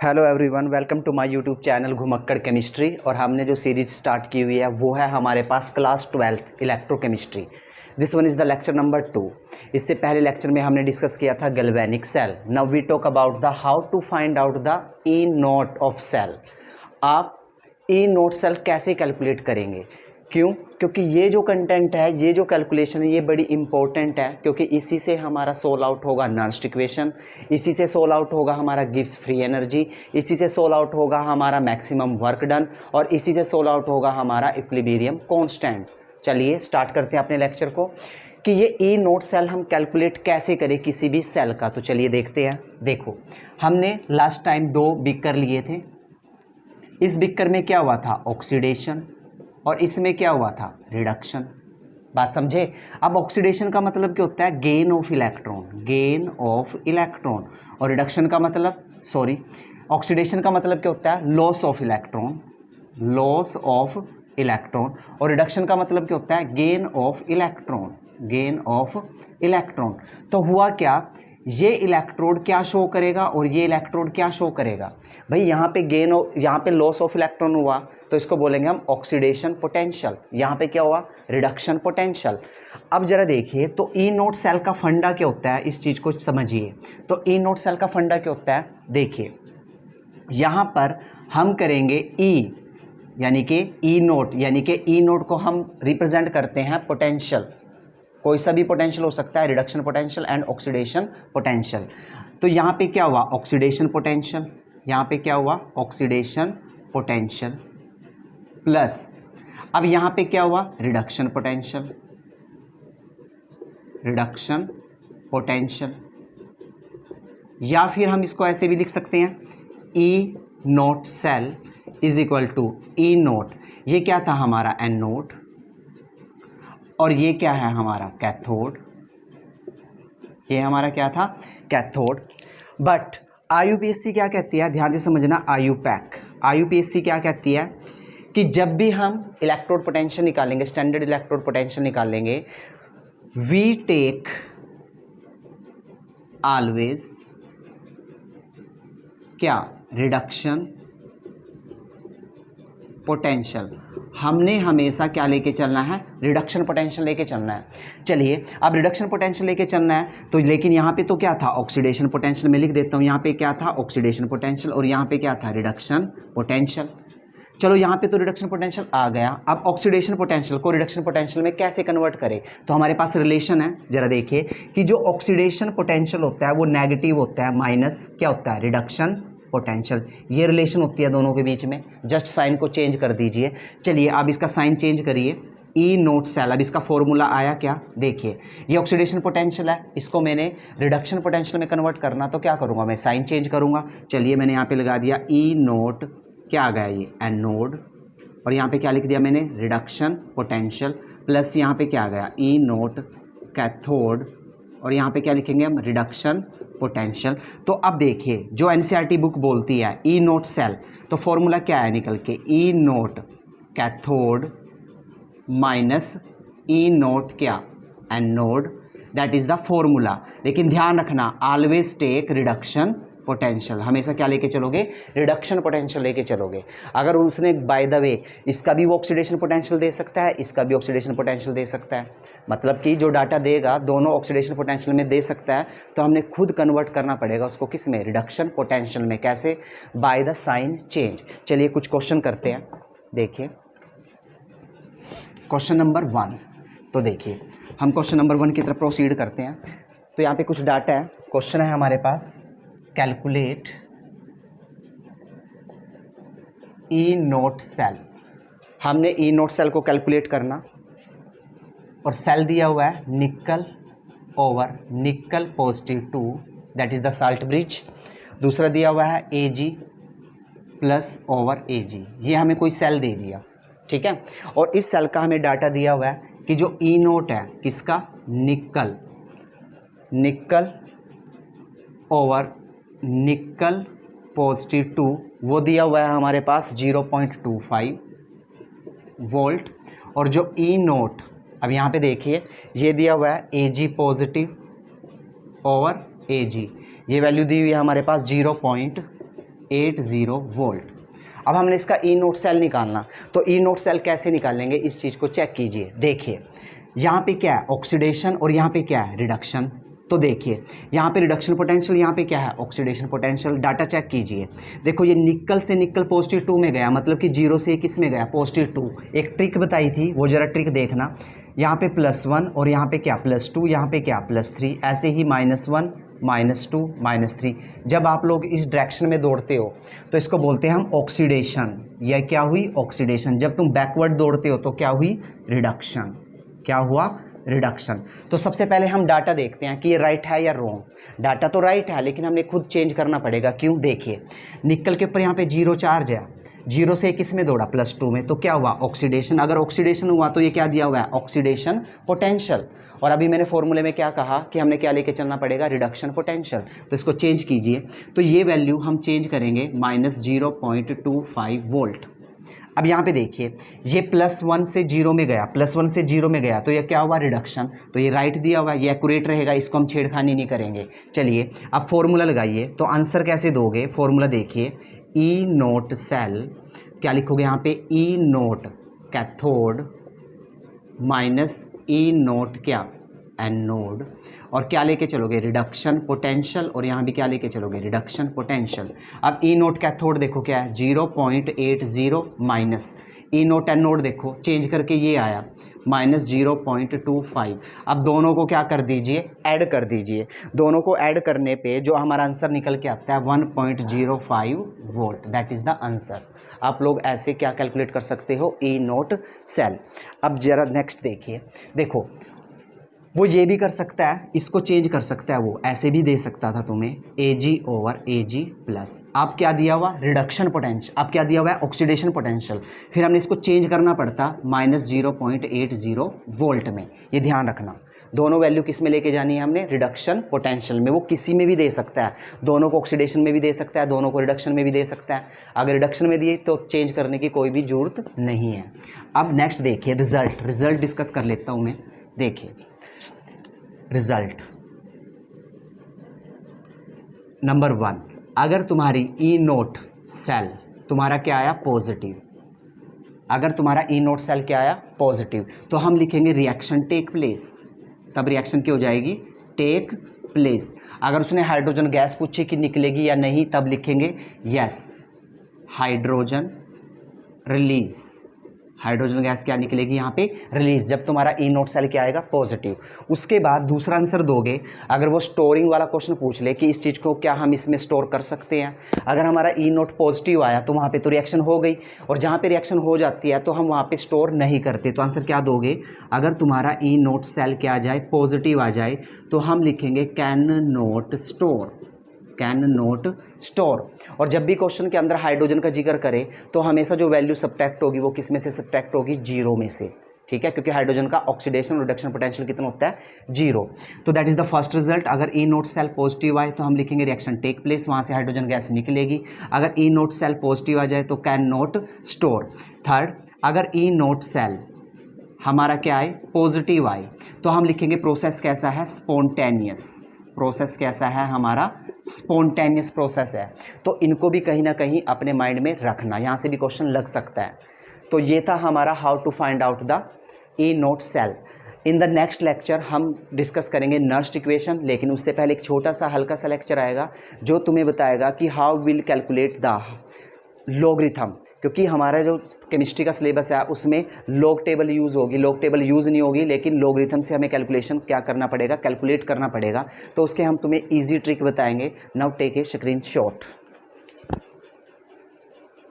Hello everyone, welcome to my YouTube channel Ghumakkad chemistry. और हमने जो सीरीज स्टार्ट की हुई है वो है हमारे पास class 12th electrochemistry. This one is the lecture number 2। इससे पहले लेक्चर में हमने डिस्कस किया था galvanic cell. Now we talk about the how to find out the E naught of cell. आप ई नोट सेल कैसे कैलकुलेट करेंगे? क्यों? क्योंकि ये जो कंटेंट है, ये जो कैलकुलेशन है, ये बड़ी इंपॉर्टेंट है, क्योंकि इसी से हमारा सोल आउट होगा नॉन्स्ट इक्वेशन, इसी से सोल आउट होगा हमारा गिब्स फ्री एनर्जी, इसी से सोल आउट होगा हमारा मैक्सिमम वर्क डन, और इसी से सोल आउट होगा हमारा इक्विलिब्रियम कांस्टेंट। चलिए स्टार्ट करते हैं अपने लेक्चर को कि ये ई नोट सेल हम कैलकुलेट कैसे करें किसी भी सेल का। तो चलिए देखते हैं। देखो, हमने लास्ट टाइम 2 बीकर लिए थे। इस बीकर में क्या हुआ था? ऑक्सीडेशन, और इसमें क्या हुआ था? रिडक्शन। बात समझे? अब ऑक्सीडेशन का मतलब क्या होता है? Gain of electron, gain of electron. और रिडक्शन का मतलब, ऑक्सीडेशन का मतलब क्या होता है? Loss of electron, loss of electron. और रिडक्शन का मतलब क्या होता है? Gain of electron, gain of electron. तो हुआ क्या? ये इलेक्ट्रोड क्या शो करेगा और ये इलेक्ट्रोड क्या शो करेगा? भाई यहाँ पे यहाँ पे लॉस ऑफ इलेक्ट्रॉन हुआ तो इसको बोलेंगे हम ऑक्सीडेशन पोटेंशियल। यहाँ पे क्या हुआ? Reduction potential. अब जरा देखिए, तो ई नोट सेल का फंडा क्या होता है, इस चीज़ को समझिए। तो ई नोट सेल का फंडा क्या होता है? देखिए, यहाँ पर हम करेंगे ई, यानी कि ई नोट, यानी कि ई नोट को हम रिप्रेजेंट करते हैं पोटेंशियल। कोई सा भी पोटेंशियल हो सकता है, reduction potential and oxidation potential. तो यहाँ पे क्या हुआ? Oxidation potential. यहाँ पे क्या हुआ? ऑक्सीडेशन पोटेंशियल प्लस, अब यहाँ पे क्या हुआ? Reduction potential, reduction potential. या फिर हम इसको ऐसे भी लिख सकते हैं, E naught cell is equal to E naught. ये क्या था? हमारा एनोड, और ये क्या है? हमारा कैथोड। ये हमारा क्या था? कैथोड। बट आईयूपीएससी क्या कहती है? ध्यान से समझना। आईयूपीएससी क्या कहती है कि जब भी हम इलेक्ट्रोड पोटेंशियल निकालेंगे, स्टैंडर्ड इलेक्ट्रोड पोटेंशियल निकालेंगे, वी टेक ऑलवेज क्या? Reduction potential. हमने हमेशा क्या लेके चलना है? रिडक्शन पोटेंशियल लेके चलना है। चलिए, अब रिडक्शन पोटेंशियल लेके चलना है तो, लेकिन यहाँ पे तो क्या था? Oxidation potential. मैं लिख देता हूँ, यहाँ पे क्या था? ऑक्सीडेशन पोटेंशियल, और यहाँ पे क्या था? Reduction potential. चलो, यहाँ पे तो रिडक्शन पोटेंशियल आ गया। अब ऑक्सीडेशन पोटेंशियल को रिडक्शन पोटेंशियल में कैसे कन्वर्ट करें? तो हमारे पास रिलेशन है, जरा देखिए कि जो ऑक्सीडेशन पोटेंशियल होता है वो नेगेटिव होता है, माइनस क्या होता है? Reduction potential. ये रिलेशन होती है दोनों के बीच में। जस्ट साइन को चेंज कर दीजिए। चलिए, अब इसका साइन चेंज करिए। ई नोट सेल, अब इसका फॉर्मूला आया क्या? देखिए, ये ऑक्सीडेशन पोटेंशियल है, इसको मैंने रिडक्शन पोटेंशियल में कन्वर्ट करना, तो क्या करूँगा? मैं साइन चेंज करूँगा। चलिए, मैंने यहाँ पे लगा दिया ई नोट, क्या आ गया? ये एनोड, और यहाँ पे क्या लिख दिया मैंने? रिडक्शन पोटेंशियल, प्लस यहाँ पे क्या आ गया? ई नोट कैथोड, और यहाँ पे क्या लिखेंगे हम? Reduction potential. तो अब देखिए, जो एनसीईआरटी बुक बोलती है ई नोट सेल, तो फॉर्मूला क्या है निकल के? ई नोट कैथोड माइनस ई नोट क्या? Anode. That is the formula. लेकिन ध्यान रखना, ऑलवेज टेक रिडक्शन पोटेंशियल। हमेशा क्या लेके चलोगे? रिडक्शन पोटेंशियल लेके चलोगे। अगर उसने बाय द वे इसका भी वो ऑक्सीडेशन पोटेंशियल दे सकता है, इसका भी ऑक्सीडेशन पोटेंशियल दे सकता है, मतलब कि जो डाटा देगा दोनों ऑक्सीडेशन पोटेंशियल में दे सकता है, तो हमने खुद कन्वर्ट करना पड़ेगा उसको किस में? रिडक्शन पोटेंशियल में। कैसे? By the sign change. चलिए कुछ क्वेश्चन करते हैं। देखिए, क्वेश्चन नंबर 1। तो देखिए, हम क्वेश्चन नंबर 1 की तरफ प्रोसीड करते हैं। तो यहाँ पे कुछ डाटा है, क्वेश्चन है हमारे पास, कैलकुलेट ई नोट सेल। हमने ई नोट सेल को कैलकुलेट करना, और सेल दिया हुआ है निकल ओवर निकल positive 2, that is the salt bridge. दूसरा दिया हुआ है Ag प्लस ओवर Ag। ये हमें कोई सेल दे दिया, ठीक है। और इस सेल का हमें डाटा दिया हुआ है कि जो ई नोट है किसका? निकल, निकल ओवर निकल पॉजिटिव 2, वो दिया हुआ है हमारे पास 0.25 वोल्ट। और जो ई नोट, अब यहाँ पे देखिए, ये दिया हुआ है Ag पॉजिटिव ओवर Ag, ये वैल्यू दी हुई है हमारे पास 0.8 0.80 वोल्ट। अब हमने इसका ई नोट सेल निकालना, तो ई नोट सेल कैसे निकालेंगे इस चीज़ को चेक कीजिए। देखिए यहाँ पे क्या है ऑक्सीडेशन और यहाँ पे क्या है रिडक्शन। तो देखिए यहाँ पे रिडक्शन पोटेंशियल, यहाँ पे क्या है ऑक्सीडेशन पोटेंशियल। डाटा चेक कीजिए। देखो ये निकल से निकल +2 में गया, मतलब कि 0 से किस में गया +2। एक ट्रिक बताई थी, वो जरा ट्रिक देखना। यहाँ पे +1 और यहाँ पे क्या +2, यहाँ पे क्या +3, ऐसे ही -1 -2 -3। जब आप लोग इस डायरेक्शन में दौड़ते हो तो इसको बोलते हैं हम ऑक्सीडेशन। यह क्या हुई ऑक्सीडेशन। जब तुम बैकवर्ड दौड़ते हो तो क्या हुई रिडक्शन। क्या हुआ रिडक्शन। तो सबसे पहले हम डाटा देखते हैं कि ये राइट है या रॉन्ग। डाटा तो राइट है लेकिन हमने खुद चेंज करना पड़ेगा। क्यों, देखिए निकल के ऊपर यहाँ पे 0 चार्ज है, 0 से किस में दौड़ा +2 में, तो क्या हुआ ऑक्सीडेशन। अगर ऑक्सीडेशन हुआ तो ये क्या दिया हुआ है ऑक्सीडेशन पोटेंशियल। और अभी मैंने फॉर्मूले में क्या कहा कि हमने क्या लेके चलना पड़ेगा रिडक्शन पोटेंशियल। तो इसको चेंज कीजिए, तो ये वैल्यू हम चेंज करेंगे -0.25 वोल्ट। अब यहाँ पे देखिए ये +1 से 0 में गया, +1 से 0 में गया, तो ये क्या हुआ रिडक्शन। तो ये राइट दिया हुआ है, ये एक्यूरेट रहेगा, इसको हम छेड़खानी नहीं करेंगे। चलिए अब फॉर्मूला लगाइए। तो आंसर कैसे दोगे, फॉर्मूला देखिए ई नोट सेल, क्या लिखोगे यहाँ पे ई नोट कैथोड माइनस ई नोट क्या एनोड, और क्या लेके चलोगे रिडक्शन पोटेंशियल, और यहाँ भी क्या लेके चलोगे रिडक्शन पोटेंशियल। अब ई नोट कैथोड देखो क्या है 0.80 माइनस ई नोट एनोड देखो चेंज करके ये आया -0.25। अब दोनों को क्या कर दीजिए ऐड कर दीजिए। दोनों को ऐड करने पे जो हमारा आंसर निकल के आता है 1.05 volt, that is the answer. आप लोग ऐसे क्या कैलकुलेट कर सकते हो ई नोट सेल। अब जरा नेक्स्ट देखिए, देखो वो ये भी कर सकता है, इसको चेंज कर सकता है, वो ऐसे भी दे सकता था तुम्हें Ag/Ag प्लस। अब क्या दिया हुआ रिडक्शन पोटेंशियल, अब क्या दिया हुआ है ऑक्सीडेशन पोटेंशियल। फिर हमने इसको चेंज करना पड़ता -0.80 वोल्ट में। ये ध्यान रखना, दोनों वैल्यू किस में लेके जानी है हमने रिडक्शन पोटेंशियल में। वो किसी में भी दे सकता है, दोनों को ऑक्सीडेशन में भी दे सकता है, दोनों को रिडक्शन में भी दे सकता है। अगर रिडक्शन में दिए तो चेंज करने की कोई भी ज़रूरत नहीं है। अब नेक्स्ट देखिए रिजल्ट डिस्कस कर लेता हूँ मैं। देखिए रिजल्ट नंबर 1, अगर तुम्हारी ई नोट सेल तुम्हारा क्या आया पॉजिटिव, अगर तुम्हारा ई नोट सेल क्या आया पॉजिटिव, तो हम लिखेंगे रिएक्शन टेक प्लेस। तब रिएक्शन क्या हो जाएगी टेक प्लेस। अगर उसने हाइड्रोजन गैस पूछी कि निकलेगी या नहीं, तब लिखेंगे yes hydrogen release. Hydrogen gas क्या निकलेगी यहाँ पे रिलीज, जब तुम्हारा ई नोट सेल क्या आएगा पॉजिटिव। उसके बाद दूसरा आंसर दोगे, अगर वो स्टोरिंग वाला क्वेश्चन पूछ ले कि इस चीज़ को क्या हम इसमें स्टोर कर सकते हैं। अगर हमारा ई नोट पॉजिटिव आया तो वहाँ पे तो रिएक्शन हो गई, और जहाँ पे रिएक्शन हो जाती है तो हम वहाँ पे स्टोर नहीं करते। तो आंसर क्या दोगे, अगर तुम्हारा ई नोट सेल क्या आ जाए पॉजिटिव आ जाए तो हम लिखेंगे can note store, can note store. और जब भी क्वेश्चन के अंदर हाइड्रोजन का जिक्र करे तो हमेशा जो वैल्यू सब्ट्रैक्ट होगी वो किस में से सब्ट्रैक्ट होगी 0 में से, ठीक है, क्योंकि हाइड्रोजन का ऑक्सीडेशन रिडक्शन पोटेंशियल कितना होता है 0। तो that is the first result. अगर ई नोट सेल पॉजिटिव आए तो हम लिखेंगे रिएक्शन टेक प्लेस, वहाँ से हाइड्रोजन गैस निकलेगी। अगर ई नोट सेल पॉजिटिव आ जाए तो कैन नोट स्टोर। थर्ड, अगर ई नोट सेल हमारा क्या आए पॉजिटिव आए तो हम लिखेंगे प्रोसेस कैसा है स्पॉन्टेनियस। प्रोसेस कैसा है हमारा स्पॉन्टेनियस प्रोसेस है। तो इनको भी कहीं ना कहीं अपने माइंड में रखना, यहाँ से भी क्वेश्चन लग सकता है। तो ये था हमारा how to find out the E naught cell. In the next lecture हम डिस्कस करेंगे नर्स्ट इक्वेशन, लेकिन उससे पहले एक छोटा सा हल्का सा लेक्चर आएगा जो तुम्हें बताएगा कि how will calculate the logarithm, क्योंकि हमारा जो केमिस्ट्री का सिलेबस है उसमें लॉग टेबल यूज़ होगी। लॉग टेबल यूज़ नहीं होगी, लेकिन लॉगरिथम से हमें कैलकुलेशन क्या करना पड़ेगा कैलकुलेट करना पड़ेगा। तो उसके हम तुम्हें ईजी ट्रिक बताएंगे। Now take a screenshot.